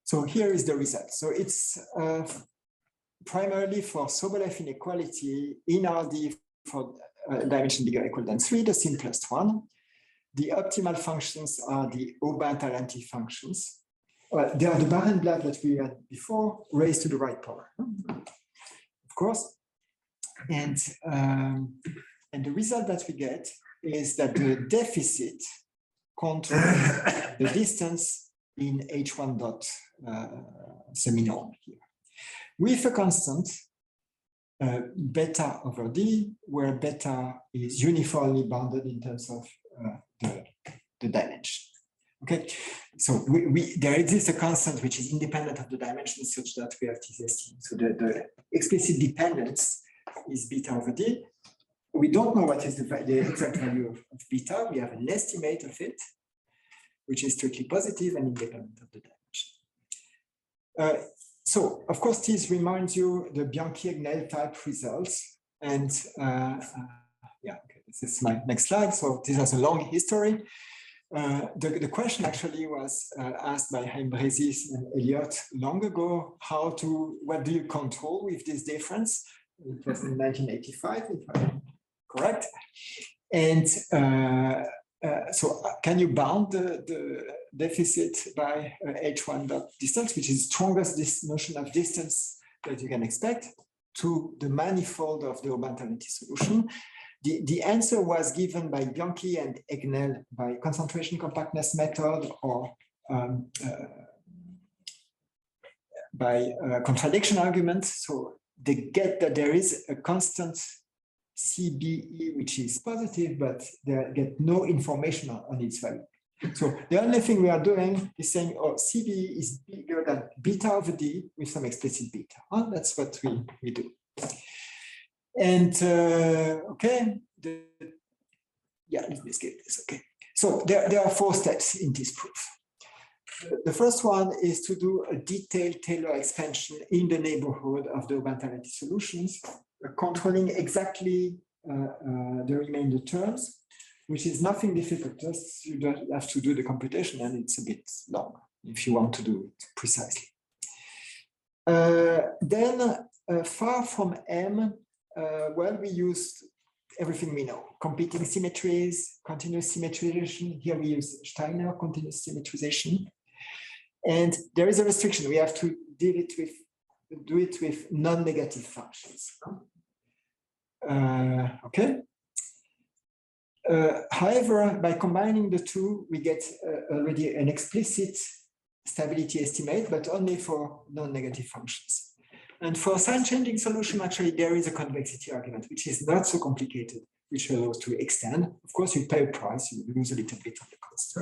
So here is the result. So it's primarily for Sobolev inequality in RD for dimension bigger or equal than 3, the simplest one. The optimal functions are the Aubin-Talanti functions. They are the Barenblatt that we had before, raised to the right power, of course. And the result that we get is that the deficit controls the distance in H1 dot seminorm here, with a constant beta over D, where beta is uniformly bounded in terms of the dimension. Okay, so there exists a constant which is independent of the dimension such that we have this estimate. So the explicit dependence is beta over D. We don't know what is the exact value of beta. We have an estimate of it, which is strictly positive and independent of the dimension. So, of course, this reminds you the Bianchi-Egnell type results. And yeah, okay, this is my next slide. So this has a long history. The question actually was asked by Chaim Brezis and Elliott long ago, what do you control with this difference? It was in 1985, if I'm correct. And so can you bound the deficit by H1 dot distance, which is strongest this notion of distance that you can expect, to the manifold of the Aubin-Talanti solution? The answer was given by Bianchi and Egnell by concentration compactness method or by contradiction argument. So they get that there is a constant CBE, which is positive, but they get no information on its value. So the only thing we are doing is saying, oh, CBE is bigger than beta over D with some explicit beta. Oh, that's what we do. And okay, yeah, let me skip this. Okay, so there are 4 steps in this proof. The first one is to do a detailed Taylor expansion in the neighborhood of the Aubin-Talanti solutions, controlling exactly the remainder terms, which is nothing difficult. Just you don't have to do the computation, and it's a bit long if you want to do it precisely. Then far from M, well, we used everything we know: competing symmetries, continuous symmetrization. Here we use Steiner continuous symmetrization. And there is a restriction. We have to do it with non-negative functions. Okay. However, by combining the two, we get already an explicit stability estimate, but only for non-negative functions. And for sign-changing solution, actually, there is a convexity argument, which is not so complicated, which allows to extend. Of course, you pay a price, you lose a little bit on the cost.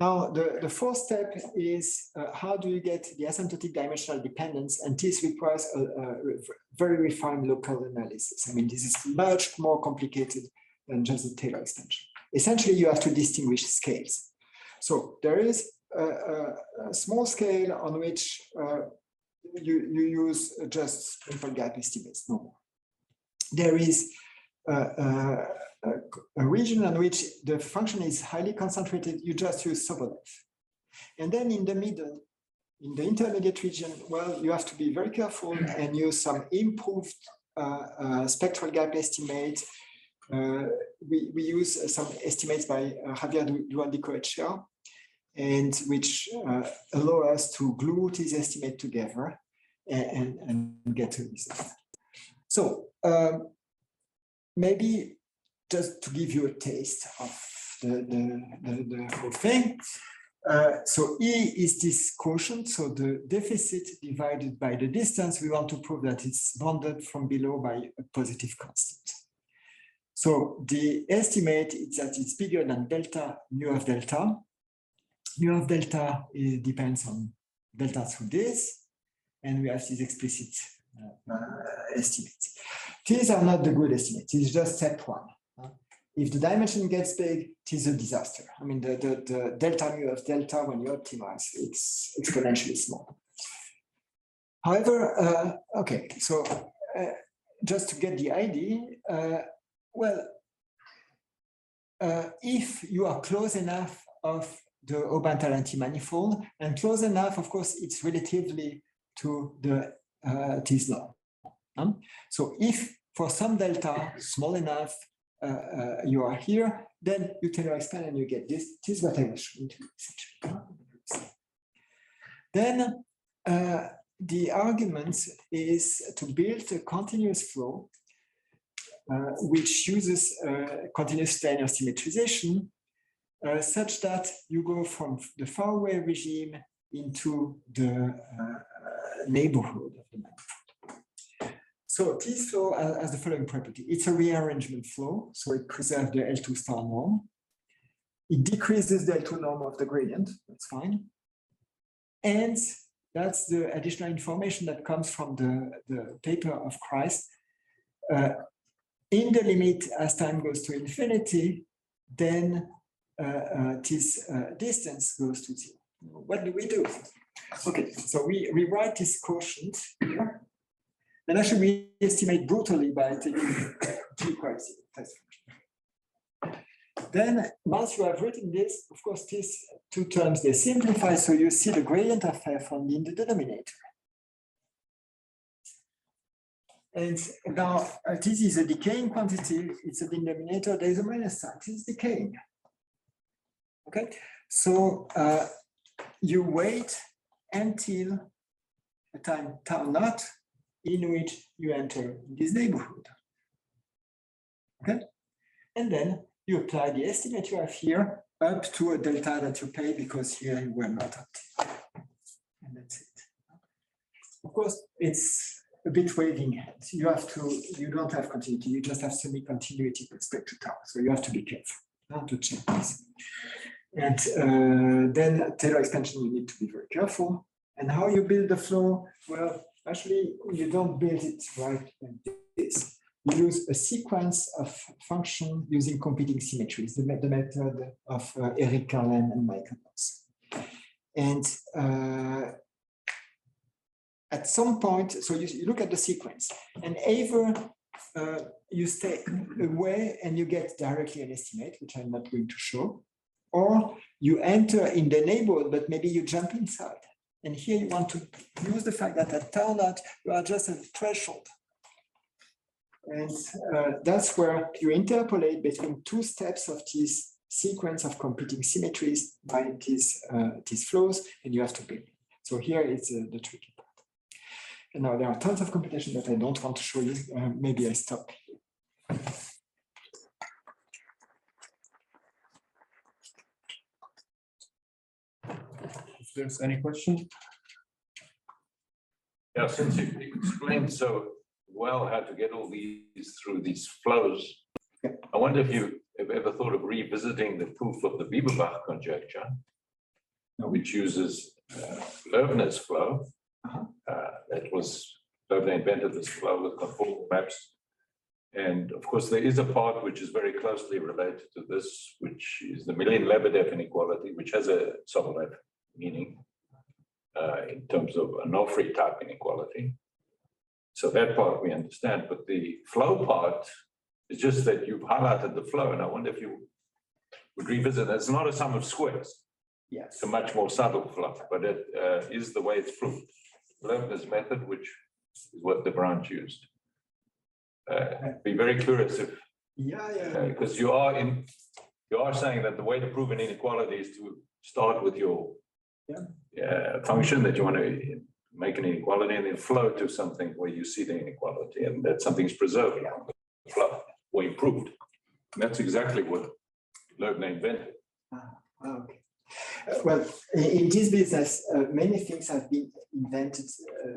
Now, the 4th step is how do you get the asymptotic dimensional dependence? And this requires a very refined local analysis. I mean, this is much more complicated than just the Taylor expansion. Essentially, you have to distinguish scales. So there is a small scale on which you use just simple gap estimates, no more. There is a region in which the function is highly concentrated, you just use Sobolev. And then in the middle, in the intermediate region, well, you have to be very careful and use some improved spectral gap estimate we use some estimates by Javier Duandico-Etxea, and which allow us to glue this estimate together and get to this. So maybe just to give you a taste of the whole thing. So E is this quotient, so the deficit divided by the distance. We want to prove that it's bounded from below by a positive constant. So the estimate is that it's bigger than delta mu of delta. Mu of delta depends on delta through this, and we have these explicit estimates. These are not the good estimates. It's just step one. If the dimension gets big, it is a disaster. I mean, the delta mu of delta, when you optimize, it's exponentially small. However, okay, so just to get the idea, if you are close enough of the Obenthal anti-manifold, and close enough, of course, it's relatively to the T's law. So if for some delta small enough, you are here, then you Taylor expand and you get this. This is what I was showing to you, essentially. Then the argument is to build a continuous flow which uses continuous linear symmetrization such that you go from the faraway regime into the neighborhood of the manifold. So this flow has the following property. It's a rearrangement flow, so it preserves the L2 star norm. It decreases the L2 norm of the gradient, that's fine. And that's the additional information that comes from the paper of Christ. In the limit, as time goes to infinity, then this distance goes to zero. What do we do? Okay, so we rewrite this quotient here. And actually, we estimate brutally by taking G equals test function. Then, once you have written this, of course, these two terms, they simplify, so you see the gradient of f only in the denominator. And now, this is a decaying quantity, it's a denominator, there is a minus sign, it's decaying. Okay, so you wait until a time tau naught, in which you enter this neighborhood. Okay, and then you apply the estimate you have here up to a delta that you pay because here you were not up. And that's it. Of course, it's a bit waving hands. You don't have continuity, you just have semi-continuity with respect to tau. So you have to be careful not to check this. And then Taylor expansion, you need to be very careful. And how you build the flow? Well, actually, you don't build it right like this. You use a sequence of function using competing symmetries, the method of Eric Carlin and Michael Moss. And at some point, so you look at the sequence, and either you stay away and you get directly an estimate, which I'm not going to show, or you enter in the neighborhood, but maybe you jump inside. And here you want to use the fact that at tau naught, you are just at the threshold. And that's where you interpolate between two steps of this sequence of competing symmetries by these flows, and you have to build. So here is the tricky part. And now there are tons of computations that I don't want to show you. Maybe I stop here. If there's any question? Yeah, since you explained so well how to get all these through these flows, I wonder if you have ever thought of revisiting the proof of the Bieberbach conjecture, which uses Loebner's flow. That was, Loebner invented this flow with conformal maps. And of course, there is a part which is very closely related to this, which is the Millian-Lebedev inequality, which has a Sobolev meaning in terms of an Onofre type inequality. So that part we understand, but the flow part is just that you've highlighted the flow, and I wonder if you would revisit. It's not a sum of squares. Yes. It's a much more subtle flow, but it is the way it's proved. Loebner's method, which is what the branch used. Be very curious if Yeah. Because you are saying that the way to prove an inequality is to start with your function that you want to make an inequality and then flow to something where you see the inequality and that something's preserved along the flow or improved. And that's exactly what Leibniz invented. Okay. Well, in this business, many things have been invented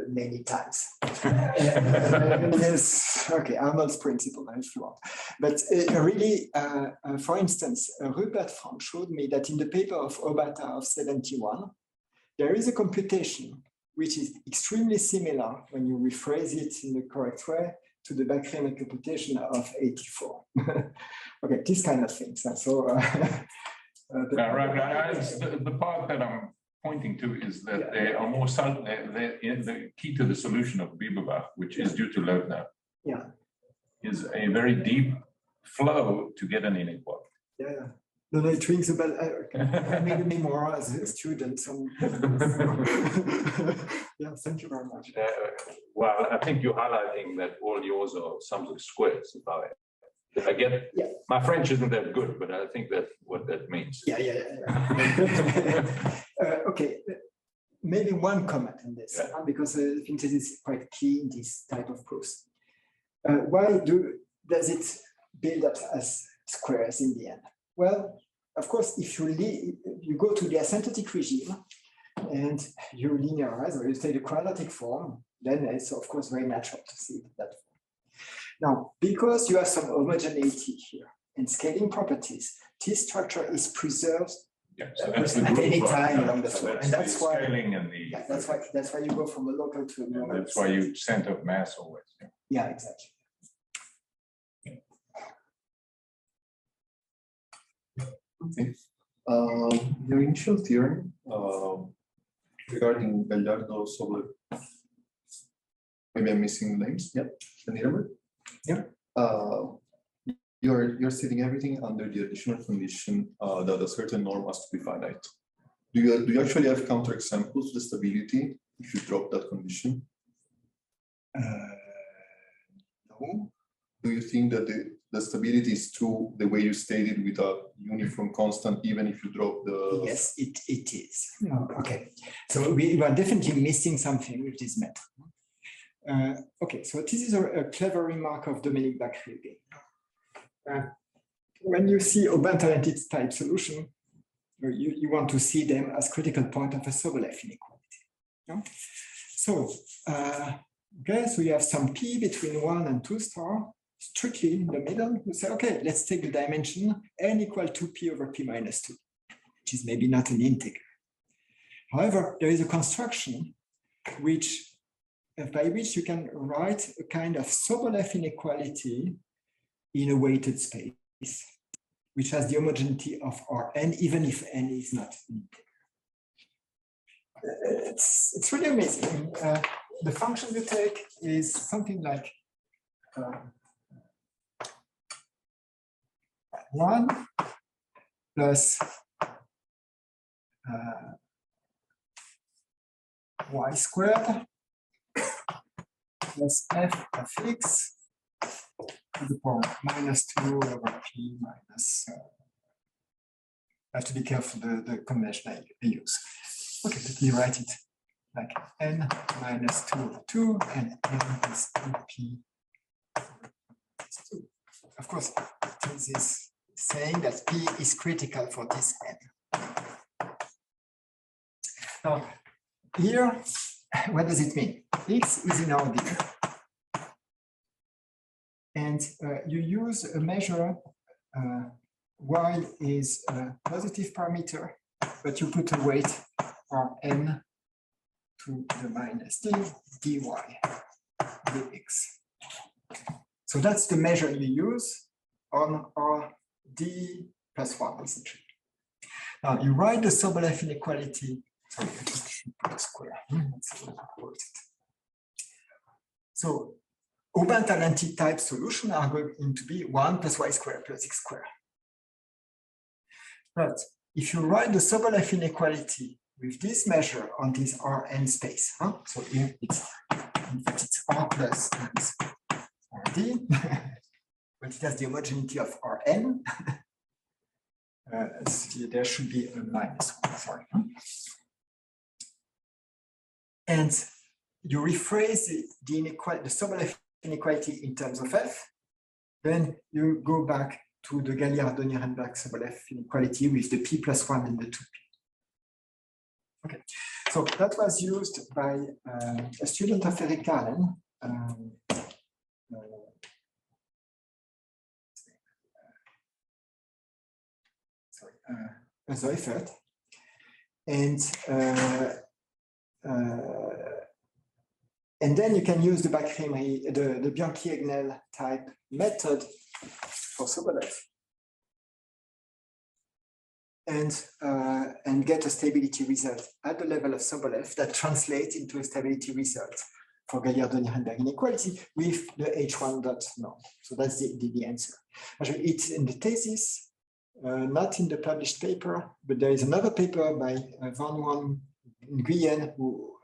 many times. Yes, okay, Arnold's principle, if you want. But really, for instance, Rupert Frank showed me that in the paper of Obata of 71, there is a computation which is extremely similar when you rephrase it in the correct way to the Bakrian computation of 84. Okay, this kind of things. So. The part that I'm pointing to is that they are more subtle. The key to the solution of Bieberbach, which is due to Leibniz, is a very deep flow to get an inequality. Yeah. No, it rings a bell. I made a memoir as a student. Yeah, thank you very much. Well, I think you're highlighting that all yours are sums of squares. I get my French isn't that good, but I think that's what that means. Yeah. Okay, maybe one comment on this, because I think this is quite key in this type of proofs. Why does it build up as squares in the end? Well, of course, if you go to the asymptotic regime and you linearize or you take the quadratic form, then it's of course very natural to see that. Now, because you have some homogeneity here and scaling properties, this structure is preserved at any time along the flow, and that's why scaling and that's why you go from a local to a global. That's why you center of mass always. Yeah, exactly. Okay. Your initial theorem regarding Gagliardo-Sobolev. Maybe I'm missing names. Nirenberg. You're setting everything under the additional condition that a certain norm has to be finite. Do you actually have counterexamples to the stability if you drop that condition? No. Do you think that the stability is true the way you stated with a uniform constant, even if you drop the? Yes, it is. Okay, so we are definitely missing something with this method. Okay, so this is a clever remark of Dominique Bacri again. When you see Aubin-Talented type solution, you want to see them as critical point of a Sobolev inequality. So, okay, so you have some p between 1 and 2 star, strictly in the middle. You say, okay, let's take the dimension n equal to p over p minus 2, which is maybe not an integer. However, there is a construction by which you can write a kind of Sobolev inequality in a weighted space, which has the homogeneity of Rn, even if n is not an integer. It's really amazing. The function you take is something like 1 plus y squared plus f of x to the power -2 over p minus. I have to be careful the convention I use. Okay, let me write it like n minus 2 over 2 and n is 2p. Of course, this is saying that p is critical for this n. Now, here, what does it mean? X is in order. And you use a measure, y is a positive parameter, but you put a weight Rn to the minus d dy dx. So that's the measure you use on Rd plus 1, essentially. Now you write the Sobolev inequality. Sorry, I just should put a square. So Aubin-Talented type solution are going to be 1 plus y squared plus x squared. But if you write the Sobolev inequality with this measure on this Rn space, so here it's in fact it's R plus times Rd, but it has the homogeneity of Rn. So there should be a minus one, sorry. And you rephrase the inequality, the Sobolev inequality in terms of f, then you go back to the Gagliardo-Nirenberg-Sobolev inequality with the p plus 1 and the 2p. Okay, so that was used by a student of Eric Carlen, Seufert, and then you can use the the Bianchi-Egnell type method for Sobolev, and get a stability result at the level of Sobolev that translates into a stability result for Gagliardo-Nirenberg inequality with the H1 dot norm. So that's the answer. Actually, it's in the thesis, not in the published paper, but there is another paper by Van Wan Nguyen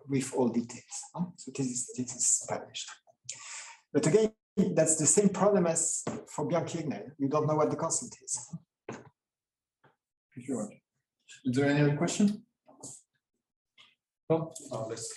with all details. So this is published. But again, that's the same problem as for Bianchi-Egnell. You don't know what the constant is. Thank you very much. Is there any other question? No? Let's.